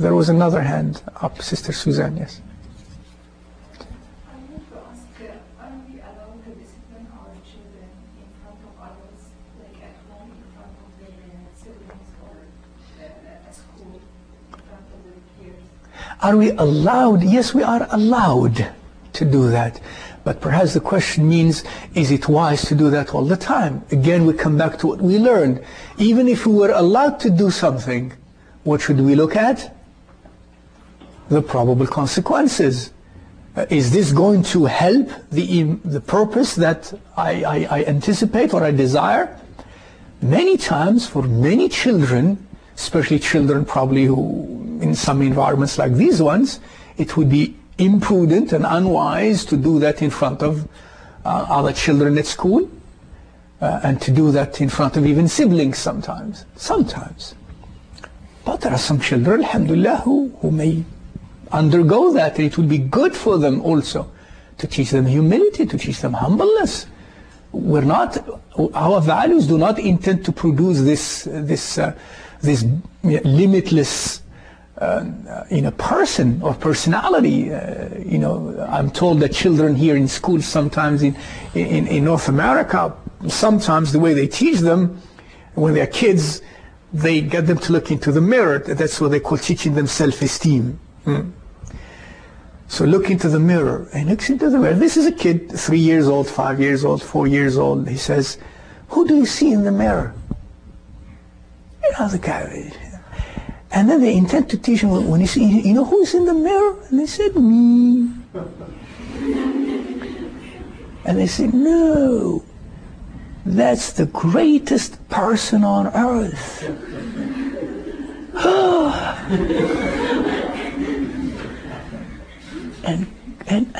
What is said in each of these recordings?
There was another hand up, Sister Suzanne, yes. I want to ask, are we allowed to discipline our children in front of others, like at home, in front of their siblings, or at school, in front of their peers? Are we allowed? Yes, we are allowed to do that. But perhaps the question means, is it wise to do that all the time? Again, we come back to what we learned. Even if we were allowed to do something, what should we look at? The probable consequences. Is this going to help the purpose that I anticipate or I desire? Many times, for many children, especially children probably who in some environments like these ones, it would be imprudent and unwise to do that in front of other children at school, and to do that in front of even siblings sometimes. But there are some children, alhamdulillah, who may undergo that, and it will be good for them also to teach them humility, to teach them humbleness. Our values do not intend to produce this limitless person or personality. I'm told that children here in school sometimes in North America, sometimes the way they teach them when they're kids, they get them to look into the mirror. That's what they call teaching them self-esteem. So look into the mirror, and looks into the mirror. This is a kid, 3 years old, 5 years old, 4 years old. He says, "Who do you see in the mirror?" The guy. And then they intend to teach him, when you see, who's in the mirror? And they said, "Me." And they said, "No, that's the greatest person on earth."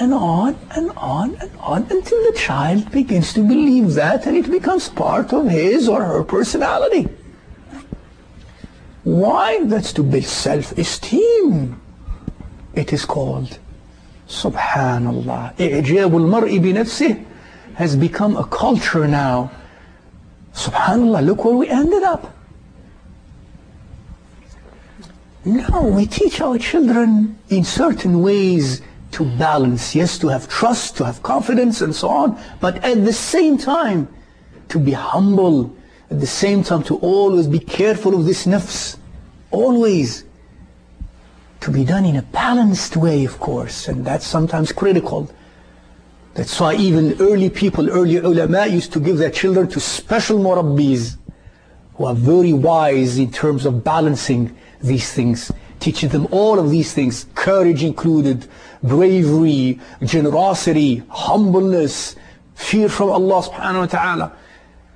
and on and on and on until the child begins to believe that, and it becomes part of his or her personality. Why? That's to build self-esteem. It is called. Subhanallah. إعجاب المرء بنفسه has become a culture now. Subhanallah, look where we ended up. No, we teach our children in certain ways to balance, yes, to have trust, to have confidence and so on, but at the same time to be humble, at the same time to always be careful of this nafs, always to be done in a balanced way, of course, and that's sometimes critical. That's why even early ulama used to give their children to special murabbis who are very wise in terms of balancing these things, teaching them all of these things, courage included, bravery, generosity, humbleness, fear from Allah subhanahu wa ta'ala.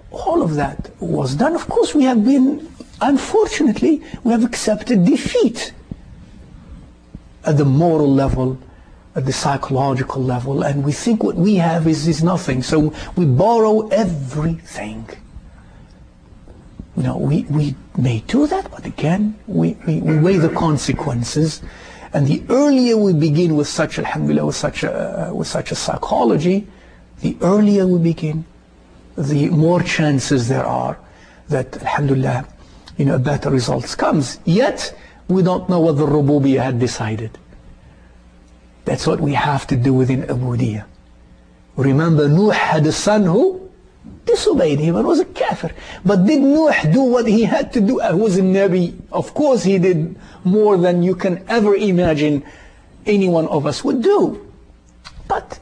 All of that was done. Of course, we have been, unfortunately, we have accepted defeat at the moral level, at the psychological level, and we think what we have is nothing. So we borrow everything. We may do that, but again, we weigh the consequences. And the earlier we begin with such, alhamdulillah, with such a psychology, the earlier we begin, the more chances there are that, alhamdulillah, better results comes. Yet, we don't know what the Rububiyyah had decided. That's what we have to do within Ubudiyah. Remember, Nuh had a son who disobeyed him and was a kafir. But did Nuh do what he had to do? He was a Nabi. Of course he did more than you can ever imagine any one of us would do. But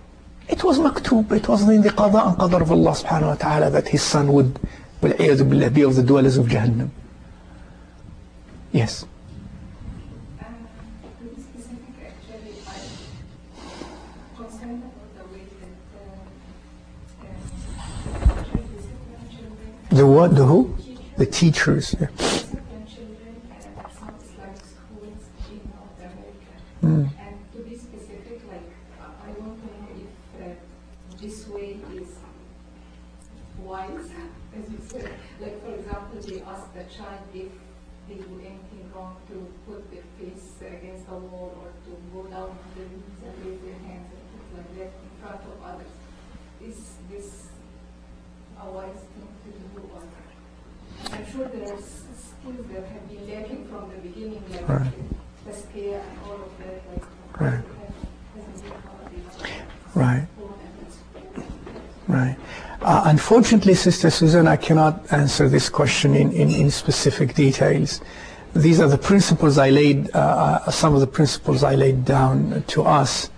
it was maktub. It was in the qada and qadar of Allah subhanahu wa ta'ala that his son would be of the dwellers of Jahannam. Yes. The what? The who? The teachers. Yeah. And to be specific, I want to know if this way is wise, as you said. Like, for example, they ask the child if they do anything wrong to put their face against the wall or to go down to their knees and raise their hands and things like that in front of others. Is this a wise thing to do? Or I'm sure there are skills that have been lacking from the beginning, like the fear and all of that, like, Right. hasn't been Right. Right. Unfortunately, Sister Susan, I cannot answer this question in specific details. These are the principles I laid, some of the principles I laid down to us.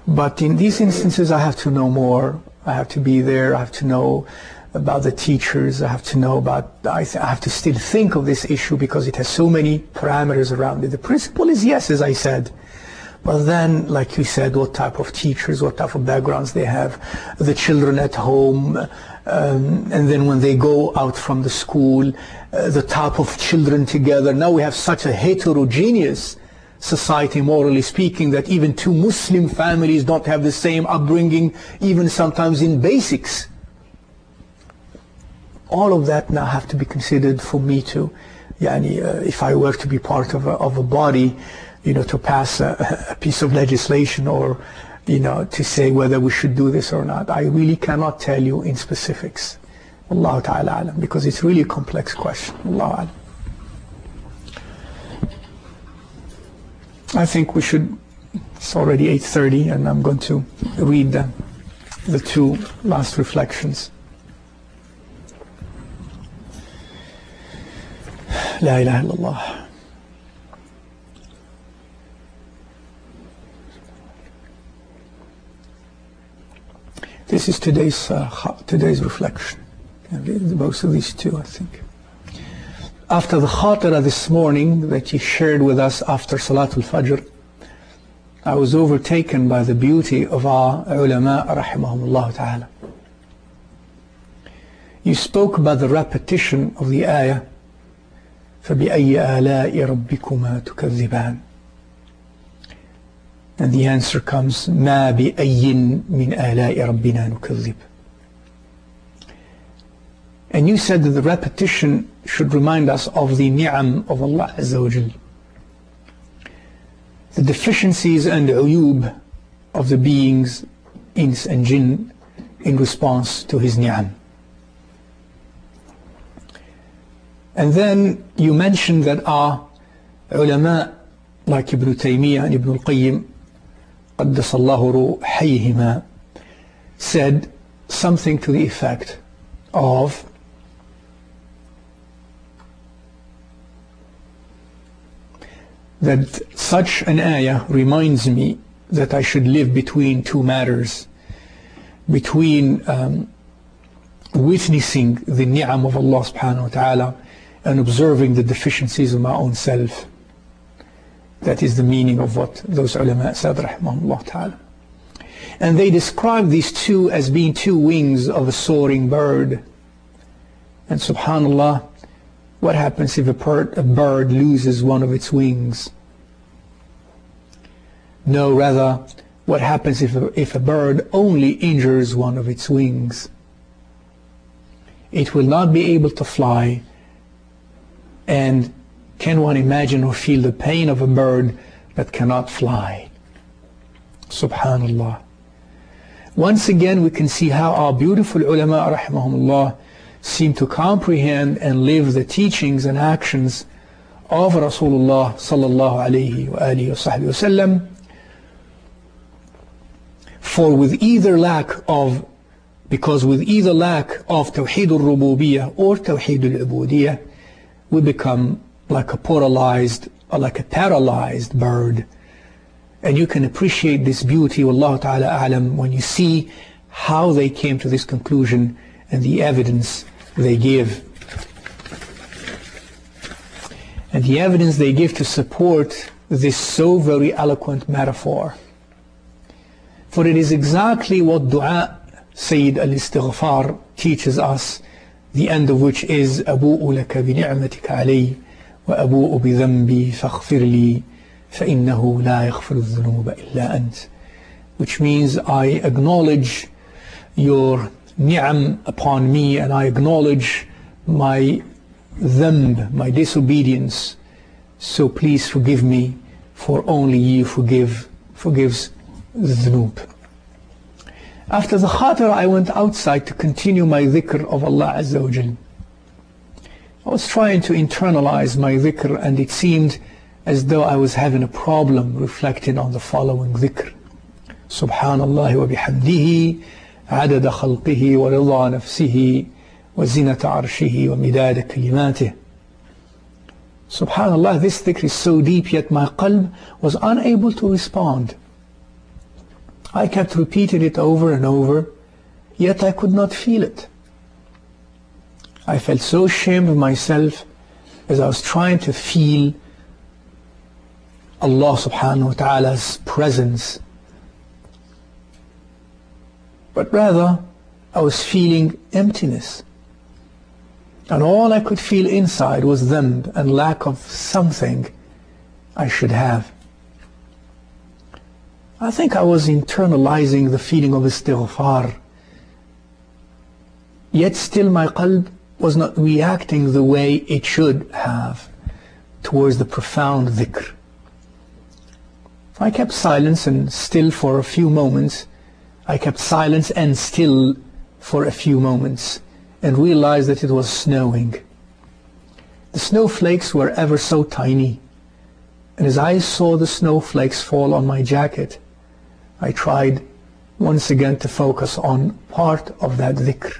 But in these instances, I have to know more. I have to be there. I have to know about the teachers. I have to know about, I have to still think of this issue because it has so many parameters around it. The principle is yes, as I said. But then, like you said, what type of teachers, what type of backgrounds they have, the children at home, and then when they go out from the school, the type of children together. Now we have such a heterogeneous society, morally speaking, that even two Muslim families don't have the same upbringing, even sometimes in basics. All of that now have to be considered for me to, if I were to be part of a body, to pass a piece of legislation or, to say whether we should do this or not. I really cannot tell you in specifics. Allahu Ta'ala alam, because it's really a complex question. Allahu alam. I think we should, it's already 8:30 and I'm going to read the two last reflections. La ilaha illallah. This is today's reflection. Both of these two, I think. After the khatira this morning that you shared with us after Salatul Fajr, I was overtaken by the beauty of our ulama, rahimahumullah ta'ala. You spoke about the repetition of the ayah, فَبِأَيِّ آلَاءِ رَبِّكُمَا تُكَذِّبَانِ. And the answer comes, مَا بِأَيٍّ مِّنْ آلَاءِ رَبِّنَا نُكَذِّبُ. And you said that the repetition should remind us of the ni'am of Allah Azza wa Jal, the deficiencies and uyub of the beings, ins and jinn, in response to His ni'am. And then you mentioned that our ulama, like Ibn Taymiyyah and Ibn al-Qayyim, قدس الله روحيهما, said something to the effect of that such an ayah reminds me that I should live between two matters, between witnessing the ni'am of Allah subhanahu wa ta'ala and observing the deficiencies of my own self. That is the meaning of what those ulama said, rahimahullah ta'ala. And they describe these two as being two wings of a soaring bird. And subhanallah, what happens if a bird loses one of its wings? No, rather, what happens if a bird only injures one of its wings? It will not be able to fly. And can one imagine or feel the pain of a bird that cannot fly? Subhanallah. Once again, we can see how our beautiful ulama, rahimahumullah, seem to comprehend and live the teachings and actions of Rasulullah sallallahu alayhi wa alihi wa sahbihi wasallam. Because with either lack of Tawheed al-Rububiyyah or Tawheed al-Ubudiyyah, we become like a paralyzed bird. And you can appreciate this beauty, wallahu ta'ala a'lam, when you see how they came to this conclusion and the evidence they give. And the evidence they give to support this so very eloquent metaphor. For it is exactly what dua Sayyid al-Istighfar teaches us, the end of which is أبوء لك بنعمتك علي وأبوء بذنبي فاغفر لي فإنه لا يغفر الذنوب إلا أنت, which means I acknowledge your ni'am upon me and I acknowledge my dhanb, my disobedience, so please forgive me, for only you forgives the dhunub. After the khatira, I went outside to continue my dhikr of Allah Azza wa Jal. I was trying to internalize my dhikr and it seemed as though I was having a problem reflecting on the following dhikr. Subhanallah wa bihamdihi, adada khalqihi wa rida nafsihi, wa zinata arshihi wa midada kalimatih. Subhanallah, this dhikr is so deep, yet my qalb was unable to respond. I kept repeating it over and over, yet I could not feel it. I felt so ashamed of myself as I was trying to feel Allah subhanahu wa ta'ala's presence. But rather, I was feeling emptiness. And all I could feel inside was dhanb and lack of something I should have. I think I was internalizing the feeling of istighfar. Yet still my qalb was not reacting the way it should have towards the profound dhikr. I kept silence and still for a few moments. I kept silence and still for a few moments and realized that it was snowing. The snowflakes were ever so tiny, and as I saw the snowflakes fall on my jacket, I tried once again to focus on part of that dhikr.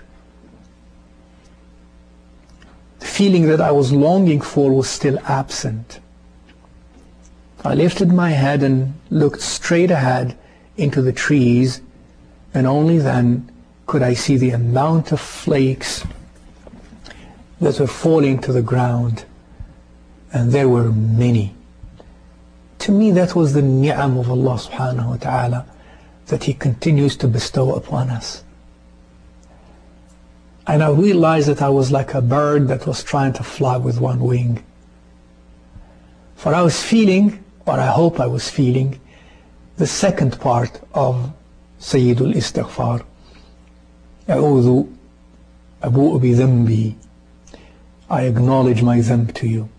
The feeling that I was longing for was still absent. I lifted my head and looked straight ahead into the trees, and only then could I see the amount of flakes that were falling to the ground, and there were many. To me, that was the ni'am of Allah subhanahu wa ta'ala that He continues to bestow upon us. And I realized that I was like a bird that was trying to fly with one wing. For I was feeling, or I hope I was feeling, the second part of Sayyidul Istighfar. أعوذ أبوء بذنبي. I acknowledge my dhanb to you.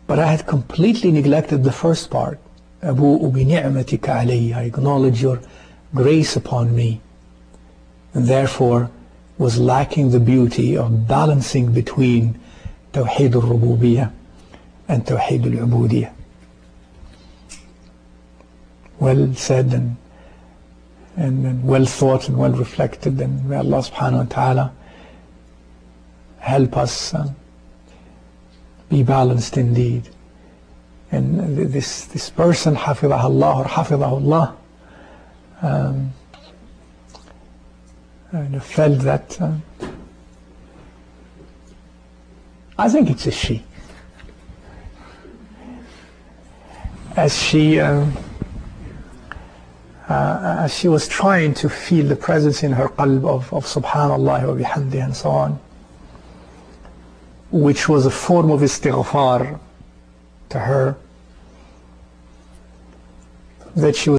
But I had completely neglected the first part. أبوء بنعمتك علي. I acknowledge your grace upon me. And therefore was lacking the beauty of balancing between Tawheed al-Rububiyyah and Tawheed al-Ubudiyyah. Well said and well thought and well reflected, and may Allah subhanahu wa ta'ala help us be balanced indeed. And this person, hafidhahullah or hafidhahullah, I felt that I think it's a she, as she was trying to feel the presence in her qalb of subhanallah wa bihamdi and so on, which was a form of istighfar to her, that she was